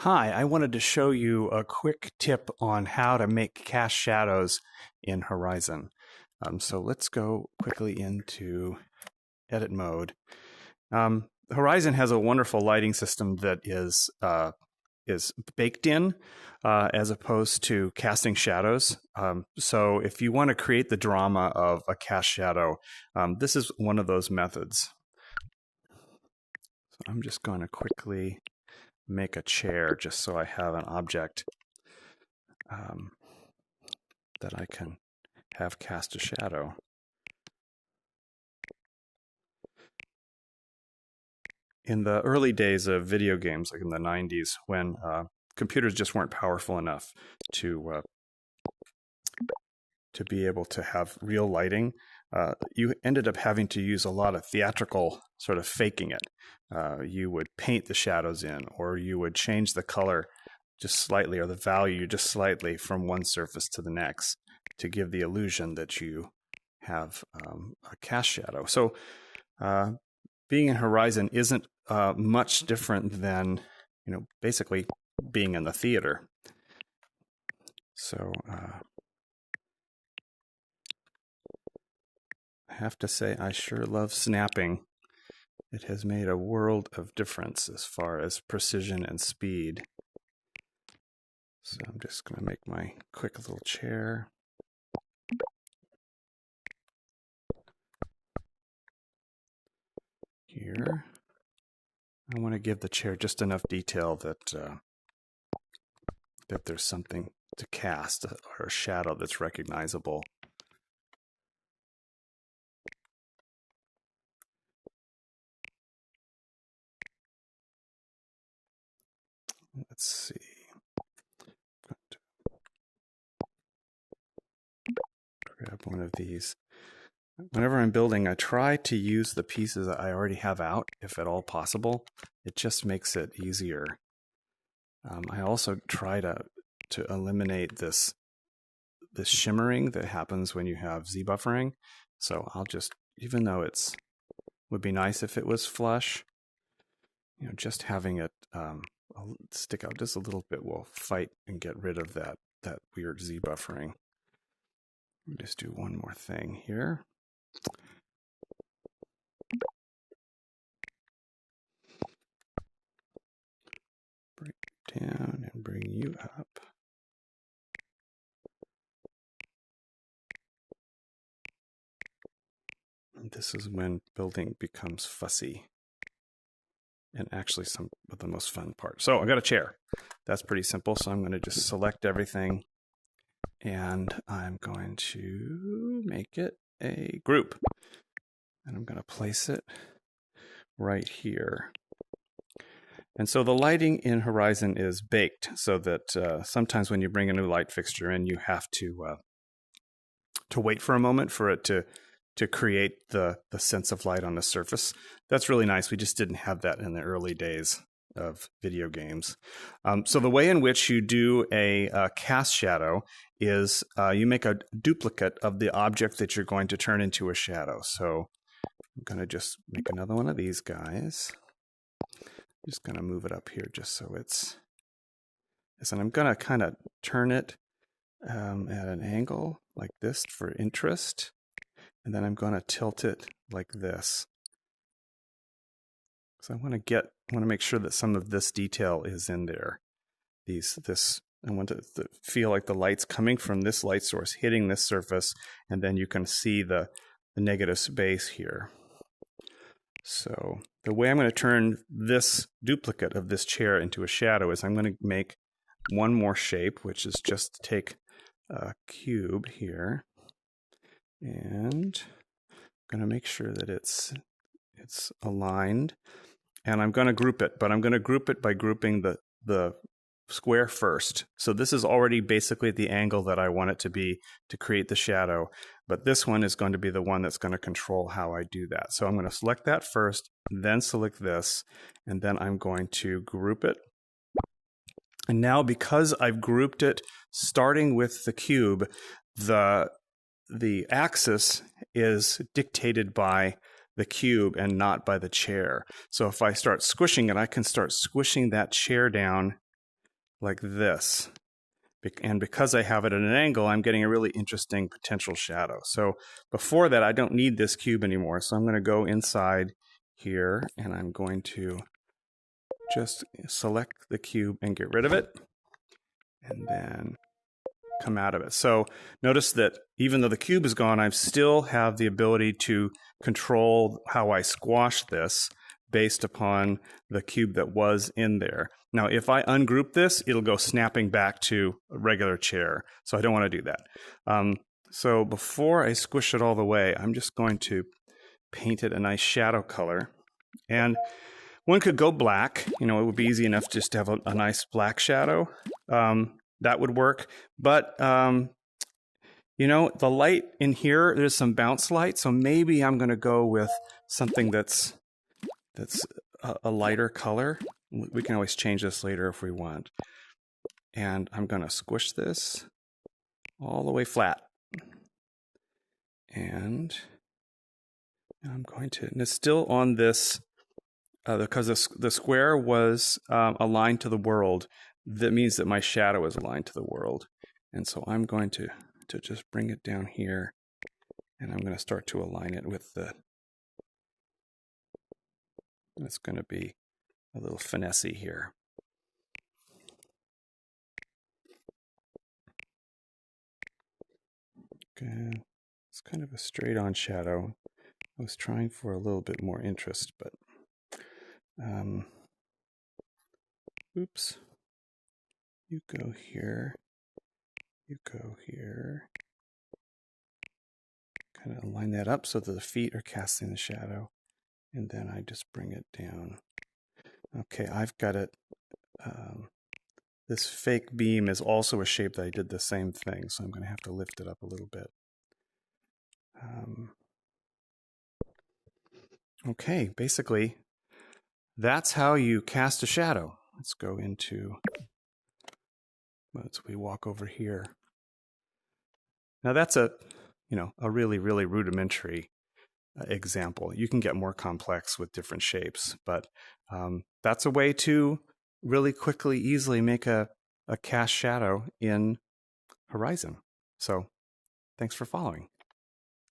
Hi, I wanted to show you a quick tip on how to make cast shadows in Horizon. So let's go quickly into edit mode. Horizon has a wonderful lighting system that is baked in as opposed to casting shadows. So if you want to create the drama of a cast shadow, this is one of those methods. So I'm just going to quickly make a chair just so I have an object that I can have cast a shadow. In the early days of video games, like in the 90s, when computers just weren't powerful enough to be able to have real lighting, you ended up having to use a lot of theatrical sort of faking it. You would paint the shadows in, or you would change the color just slightly, or the value just slightly from one surface to the next to give the illusion that you have a cast shadow. So being in Horizon isn't much different than, basically being in the theater. So I have to say, I sure love snapping. It has made a world of difference as far as precision and speed. So I'm just going to make my quick little chair. Here. I want to give the chair just enough detail that that there's something to cast, or a shadow that's recognizable. Let's see. Grab one of these. Whenever I'm building, I try to use the pieces that I already have out, if at all possible. It just makes it easier. I also try to eliminate this shimmering that happens when you have Z-buffering. So I'll just, even though would be nice if it was flush, just having it stick out just a little bit will fight and get rid of that weird Z-buffering. Just do one more thing here. Bring you down and bring you up. And this is when building becomes fussy, and actually some of the most fun part. So I got a chair. That's pretty simple. So I'm going to just select everything, and I'm going to make it a group. And I'm going to place it right here. And so the lighting in Horizon is baked, so that sometimes when you bring a new light fixture in, you have to wait for a moment for it to create the sense of light on the surface. That's really nice. We just didn't have that in the early days of video games. So the way in which you do a cast shadow is you make a duplicate of the object that you're going to turn into a shadow. So I'm going to just make another one of these guys. I'm just going to move it up here just so it's this. And I'm going to kind of turn it at an angle like this for interest. And then I'm going to tilt it like this. So I want to make sure that some of this detail is in there. I want to feel like the light's coming from this light source, hitting this surface, and then you can see the negative space here. So the way I'm going to turn this duplicate of this chair into a shadow is I'm going to make one more shape, which is just to take a cube here, and I'm going to make sure that it's aligned, and I'm going to group it, but I'm going to group it by grouping the square first. So this is already basically at the angle that I want it to be to create the shadow, but this one is going to be the one that's going to control how I do that. So I'm going to select that first, then select this, and then I'm going to group it. And now, because I've grouped it starting with the cube, the axis is dictated by the cube and not by the chair. So if I start squishing it, I can start squishing that chair down like this. And because I have it at an angle, I'm getting a really interesting potential shadow. So before that, I don't need this cube anymore. So I'm going to go inside here, and I'm going to just select the cube and get rid of it, and then come out of it. So notice that even though the cube is gone, I still have the ability to control how I squash this based upon the cube that was in there. Now, if I ungroup this, it'll go snapping back to a regular chair. So I don't want to do that. So before I squish it all the way, I'm just going to paint it a nice shadow color. And one could go black. You know, it would be easy enough just to have a nice black shadow. That would work. But, you know, the light in here, there's some bounce light. So maybe I'm going to go with something that's a lighter color. We can always change this later if we want. And I'm going to squish this all the way flat. And I'm going to, and it's still on this, because the square was aligned to the world. That means that my shadow is aligned to the world. And so I'm going to just bring it down here, and I'm going to start to align it with the, it's going to be a little finessey here. Okay, it's kind of a straight on shadow. I was trying for a little bit more interest, but oops. You go here. You go here. Kind of line that up so that the feet are casting the shadow. And then I just bring it down. Okay, I've got it. This fake beam is also a shape that I did the same thing, so I'm going to have to lift it up a little bit. Okay, basically, that's how you cast a shadow. Let's go into, we walk over here. Now that's a really, really rudimentary example. You can get more complex with different shapes, but that's a way to really quickly, easily make a cast shadow in Horizon. So thanks for following.